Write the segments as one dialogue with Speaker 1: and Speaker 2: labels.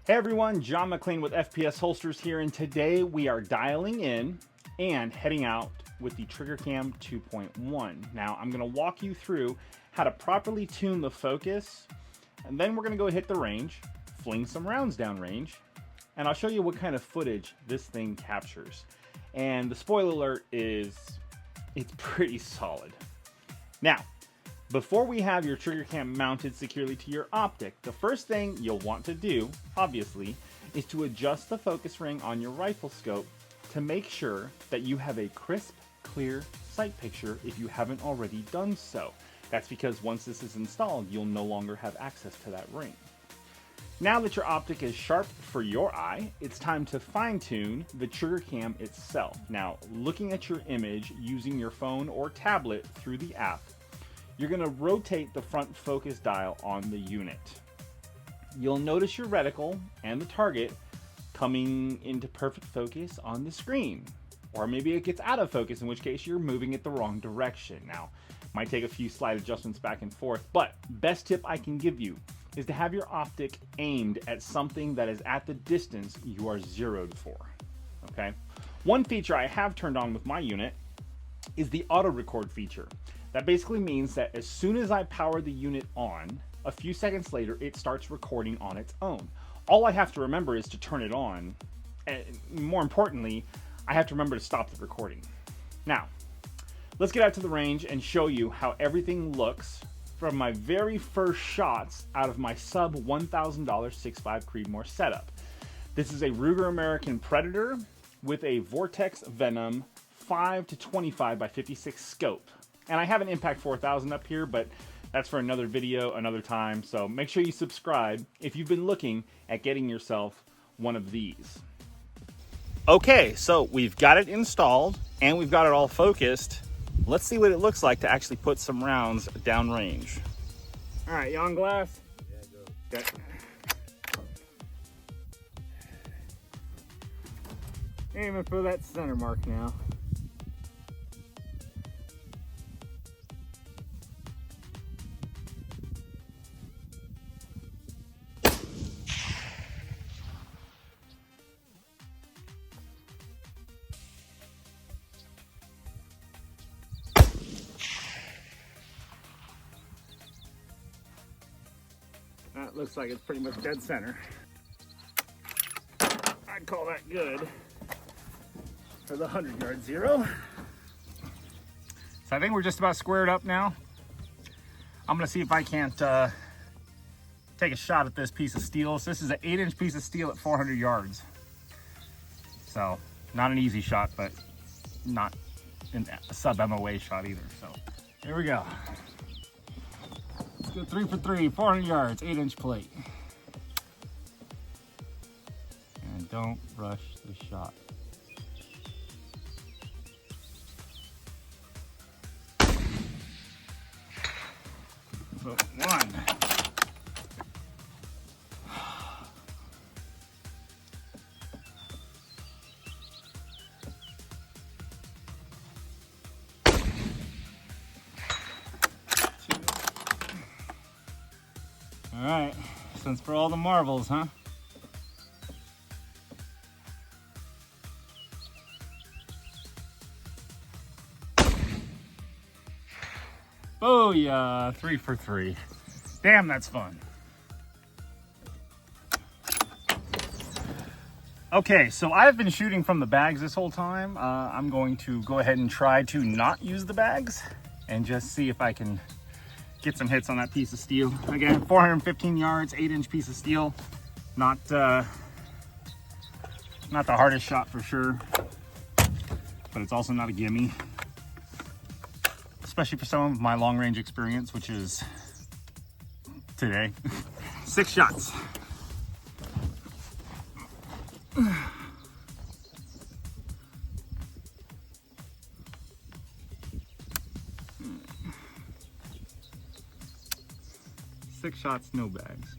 Speaker 1: Hey everyone, John McLean with FPS Holsters here, and today we are dialing in and heading out with the TriggerCam 2.1. Now I'm going to walk you through how to properly tune the focus, and then we're going to go hit the range, fling some rounds down range, and I'll show you what kind of footage this thing captures. And the spoiler alert is, it's pretty solid. Now, before we have your TriggerCam mounted securely to your optic, the first thing you'll want to do, obviously, is to adjust the focus ring on your rifle scope to make sure that you have a crisp, clear sight picture if you haven't already done so. That's because once this is installed, you'll no longer have access to that ring. Now that your optic is sharp for your eye, it's time to fine-tune the TriggerCam itself. Now, looking at your image using your phone or tablet through the app, you're going to rotate the front focus dial on the unit. You'll notice your reticle and the target coming into perfect focus on the screen. Or maybe it gets out of focus, in which case you're moving it the wrong direction. Now, might take a few slight adjustments back and forth, but best tip I can give you is to have your optic aimed at something that is at the distance you are zeroed for. Okay? One feature I have turned on with my unit is the auto record feature. That basically means that as soon as I power the unit on, a few seconds later, it starts recording on its own. All I have to remember is to turn it on, and more importantly, I have to remember to stop the recording. Now, let's get out to the range and show you how everything looks from my very first shots out of my sub $1,000 6.5 Creedmoor setup. This is a Ruger American Predator with a Vortex Venom 5 to 25 by 56 scope. And I have an Impact 4000 up here, but that's for another video, another time. So make sure you subscribe if you've been looking at getting yourself one of these. Okay, so we've got it installed and we've got it all focused. Let's see what it looks like to actually put some rounds downrange. All right, you on glass? Yeah, go. Okay. Aiming for that center mark now. That looks like it's pretty much dead center. I'd call that good for the 100-yard zero. So I think we're just about squared up now. I'm gonna see if I can't take a shot at this piece of steel. So this is an 8-inch piece of steel at 400 yards. So not an easy shot, but not a sub MOA shot either. So here we go. Let's go 3 for 3, 400 yards, 8-inch plate. And don't rush the shot. So 1. All right, since for all the marbles, huh? Oh yeah, 3 for 3. Damn, that's fun. Okay, so I've been shooting from the bags this whole time. I'm going to go ahead and try to not use the bags and just see if I can get some hits on that piece of steel. Again, 415 yards, 8-inch piece of steel. Not the hardest shot for sure, but it's also not a gimme. Especially for some of my long range experience, which is today. 6 shots. Six shots, no bags.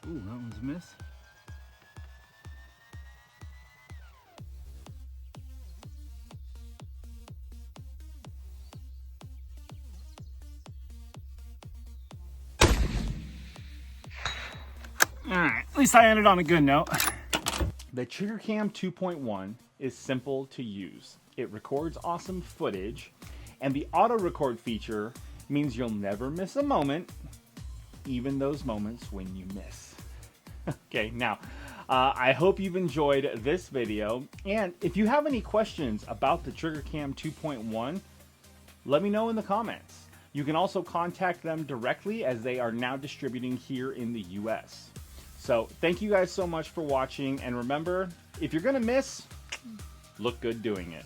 Speaker 1: Ooh, that one's a miss. Alright, at least I ended on a good note. The TriggerCam 2.1 is simple to use. It records awesome footage, and the auto record feature means you'll never miss a moment, even those moments when you miss. Okay, now, I hope you've enjoyed this video, and if you have any questions about the TriggerCam 2.1, let me know in the comments. You can also contact them directly as they are now distributing here in the US. So thank you guys so much for watching, and remember, if you're gonna miss, look good doing it.